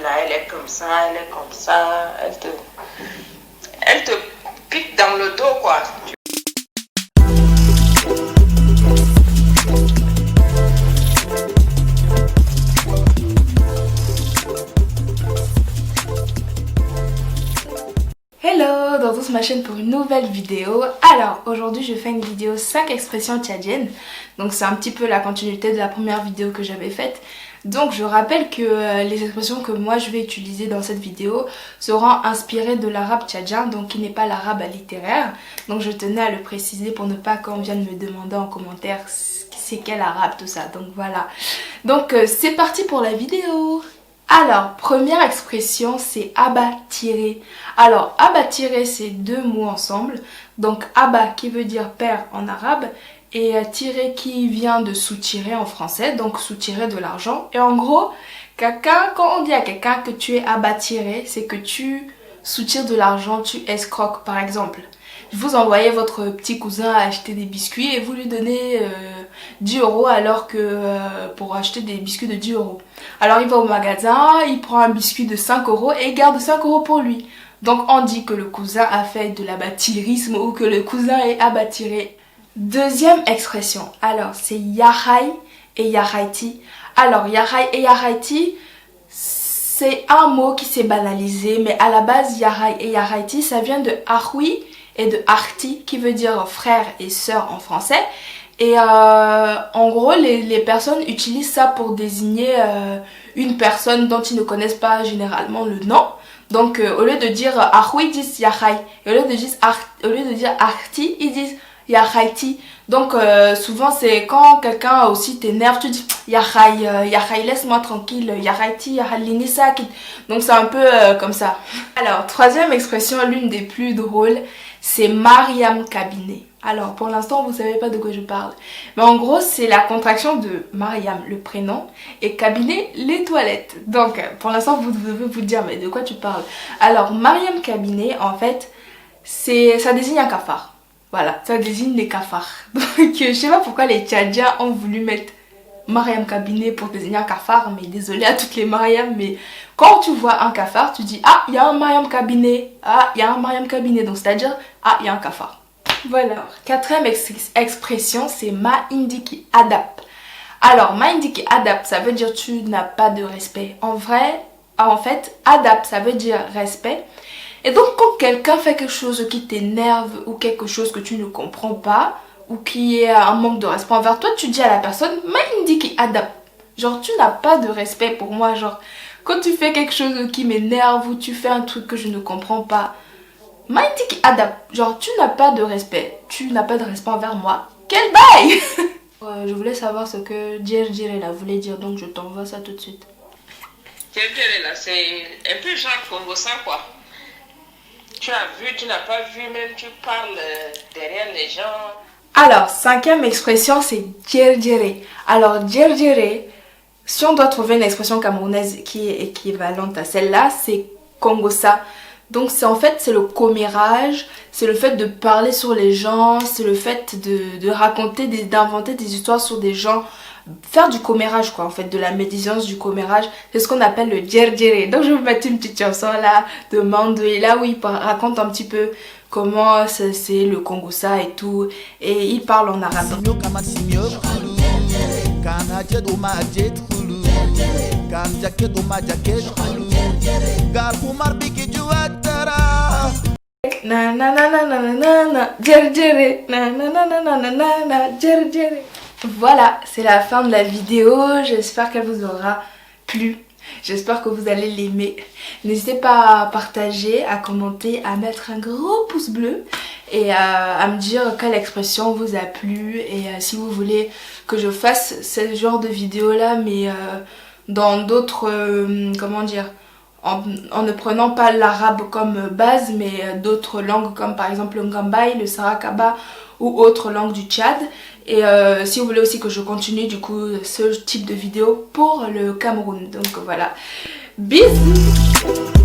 là, elle est comme ça, elle est comme ça, elle te pique dans le dos, quoi. Hello, dans toute ma chaîne pour une nouvelle vidéo. Alors aujourd'hui je fais une vidéo 5 expressions tchadiennes. Donc c'est un petit peu la continuité de la première vidéo que j'avais faite. Donc je rappelle que les expressions que moi je vais utiliser dans cette vidéo seront inspirées de l'arabe tchadien, donc qui n'est pas l'arabe littéraire. Donc je tenais à le préciser pour ne pas qu'on vienne me demander en commentaire c'est quel arabe tout ça. Donc voilà. Donc c'est parti pour la vidéo. Alors, première expression, c'est abattiré. Alors, abattiré, c'est deux mots ensemble. Donc, abat qui veut dire père en arabe et tirer qui vient de soutirer en français, donc soutirer de l'argent. Et en gros, quand on dit à quelqu'un que tu es abattiré, c'est que tu soutires de l'argent, tu escroques par exemple. Vous envoyez votre petit cousin acheter des biscuits et vous lui donnez 10 € alors que pour acheter des biscuits de 10 €. Alors il va au magasin, il prend un biscuit de 5 € et il garde 5 € pour lui. Donc on dit que le cousin a fait de l'abattirisme ou que le cousin est abattiré. Deuxième expression, alors c'est yahay et yahayti. Alors yahay et yahayti, c'est un mot qui s'est banalisé, mais à la base yahay et yahayti ça vient de ahoui et de arti qui veut dire frère et sœur en français. Et en gros les personnes utilisent ça pour désigner une personne dont ils ne connaissent pas généralement le nom. Donc au lieu de dire ahoui, ils disent yahay, et au lieu de dire arti, ils disent yahayti. Donc souvent c'est quand quelqu'un aussi t'énerve, tu dis yahay, laisse-moi tranquille, yahayti, yahalini sakit. Donc c'est un peu comme ça. Alors troisième expression, l'une des plus drôles, c'est Mariam Cabinet. Alors pour l'instant vous savez pas de quoi je parle, mais en gros c'est la contraction de Mariam, le prénom, et Cabinet, les toilettes. Donc pour l'instant vous devez vous dire mais de quoi tu parles. Alors Mariam Cabinet en fait ça désigne un cafard. Voilà, ça désigne les cafards. Donc je sais pas pourquoi les Tchadiens ont voulu mettre Mariam Cabinet pour désigner un cafard, mais désolé à toutes les Mariam, mais quand tu vois un cafard, tu dis ah, il y a un Mariam Cabinet, ah, il y a un Mariam Cabinet, donc c'est-à-dire ah, il y a un cafard. Voilà. Quatrième expression, c'est ma indiki adap. Alors, ma indiki adap, ça veut dire tu n'as pas de respect. En fait, adap, ça veut dire respect. Et donc, quand quelqu'un fait quelque chose qui t'énerve ou quelque chose que tu ne comprends pas, ou qui est un manque de respect envers toi, tu dis à la personne ma indiki adap. Genre, tu n'as pas de respect pour moi. Genre, quand tu fais quelque chose qui m'énerve ou tu fais un truc que je ne comprends pas, ma indiki adap. Genre, tu n'as pas de respect. Tu n'as pas de respect envers moi. Quel bail. Je voulais savoir ce que Djerjere là voulait dire, donc je t'envoie ça tout de suite. Djerjere là, c'est un peu genre Congo ça quoi. Tu as vu, tu n'as pas vu, même tu parles derrière les gens. Alors, cinquième expression, c'est Djerjere. Alors, Djerjere, si on doit trouver une expression camerounaise qui est équivalente à celle-là, c'est Kongosa. Donc, c'est le commérage, c'est le fait de parler sur les gens, c'est le fait de raconter, d'inventer des histoires sur des gens. Faire du commérage quoi, en fait, de la médisance, du commérage, c'est ce qu'on appelle le djerjere. Donc je vais vous mettre une petut chanson là de Mandoué, là où il raconte un petit peu comment c'est le Kongosa et tout, et il parle en arabe. Na na na na na na na djerjere, na na na na na na na djerjere. Voilà, c'est la fin de la vidéo, j'espère qu'elle vous aura plu, j'espère que vous allez l'aimer. N'hésitez pas à partager, à commenter, à mettre un gros pouce bleu et à me dire quelle expression vous a plu et si vous voulez que je fasse ce genre de vidéo là mais dans d'autres, comment dire, en ne prenant pas l'arabe comme base mais d'autres langues comme par exemple le Ngambay, le Sarakaba ou autres langues du Tchad. Et si vous voulez aussi que je continue du coup ce type de vidéo pour le Cameroun. Donc voilà, bisous.